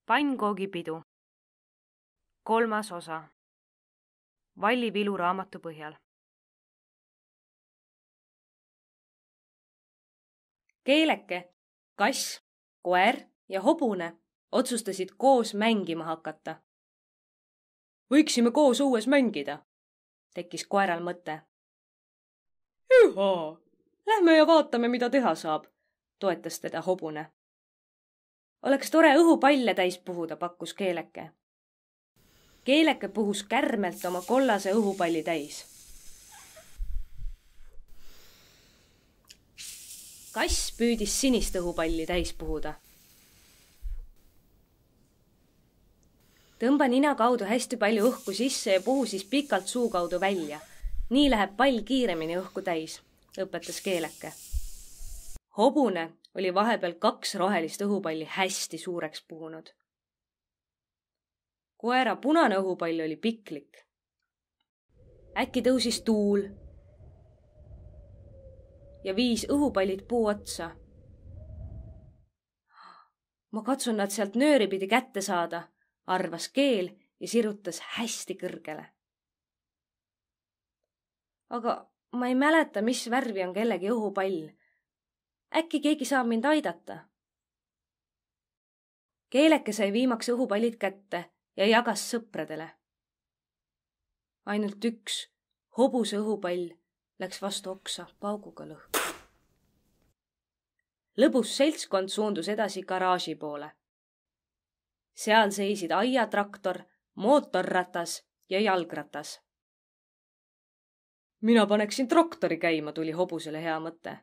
Pannkoogipidu. 3. osa. Valli Vilu raamatu põhjal. Keeleke, kass, koer ja hobune otsustasid koos mängima hakata. Võiksime koos õues mängida, tekkis koeral mõte. Hüha, lähme ja vaatame, mida teha saab, toetas teda hobune. Oleks tore õhupalle täis puhuda, pakkus Keeleke. Keeleke puhus kärmelt oma kollase õhupalli täis. Kass püüdis sinist õhupalli täis puhuda. Tõmba nina kaudu hästi palju õhku sisse ja puhu siis pikalt suu kaudu välja. Nii läheb pall kiiremini õhku täis, õpetas Keeleke. Hobune oli vahepeal 2 rohelist õhupalli hästi suureks puhunud. Koera punane õhupall oli piklik. Äkki tõusis tuul ja viis õhupallid puu otsa. Ma katsun nad sealt nööripidi kätte saada, arvas Keel ja sirutas hästi kõrgele. Aga ma ei mäleta, mis värvi on kellegi õhupall. Äkki keegi saab mind aidata? Keeleke sai viimaks õhupallid kätte ja jagas sõpradele. Ainult üks hobuse õhupall läks vastu oksa pauguga lõhku. Lõbus seltskond suundus edasi garaaži poole. Seal seisid aiatraktor, mootorratas ja jalgratas. Mina paneksin traktori käima, tuli hobusele hea mõte.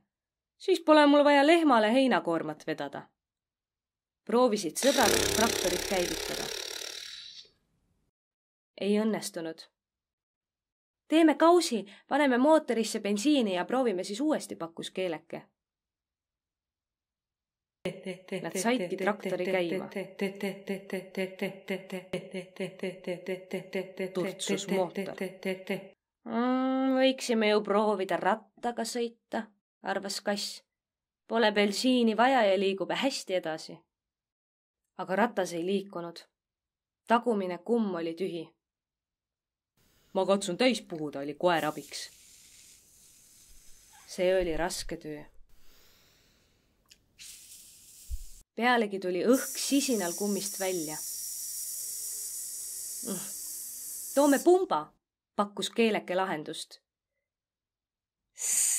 Siis pole mul vaja lehmale heinakoormat vedada. Proovisid sõbrad traktorit käivitada. Ei õnnestunud. Teeme kausi, paneme mootorisse bensiini ja proovime siis uuesti, pakkus Keeleke. Nad saidki traktori käima. Turtsus mootor. Võiksime ju proovida rattaga sõita, arvas kass. Pole bensiini vaja ja liigub hästi edasi. Aga ratas ei liikunud. Tagumine kumm oli tühi. Ma katsun täis puhuda, oli koer abiks. See oli raske töö. Pealegi tuli õhk sisinal kummist välja. Toome pumba, pakkus Keeleke lahendust.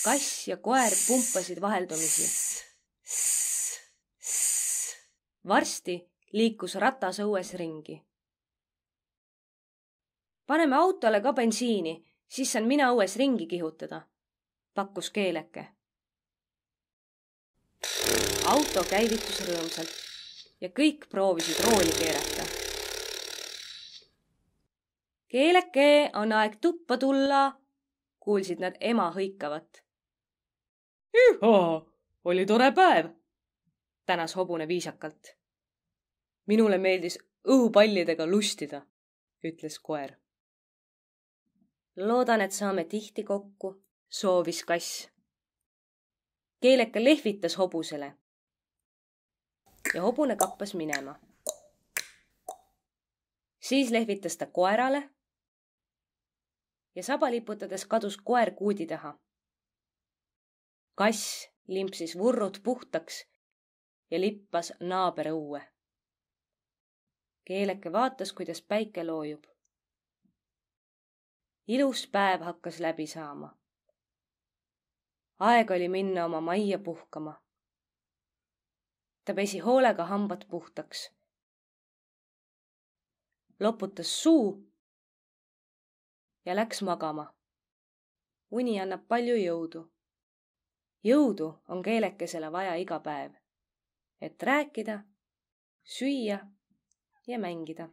Kass ja koer pumpasid vaheldumisi. Varsti liikus ratas õues ringi. Paneme autole ka bensiini, siis saan mina õues ringi kihutada, pakkus Keeleke. Auto käivitus rõõmsalt ja kõik proovisid rooli keerata. Keeleke, on aeg tuppa tulla, kuulsid nad ema hõikavat. Hüha, oli tore päev, tänas hobune viisakalt. Minule meeldis õhupallidega lustida, ütles koer. Loodan, et saame tihti kokku, soovis kass. Keeleke lehvitas hobusele ja hobune kappas minema. Siis lehvitas ta koerale ja saba liputades kadus koer kuudi taha. Kass limpsis vurrud puhtaks ja lippas naaber õue. Keeleke vaatas, kuidas päike loojub. Ilus päev hakkas läbi saama. Aeg oli minna oma majja puhkama. Ta pesi hoolega hambad puhtaks. Loputas suu ja läks magama. Uni annab palju jõudu. Jõudu on Keelekesele vaja iga päev, et rääkida, süüa ja mängida.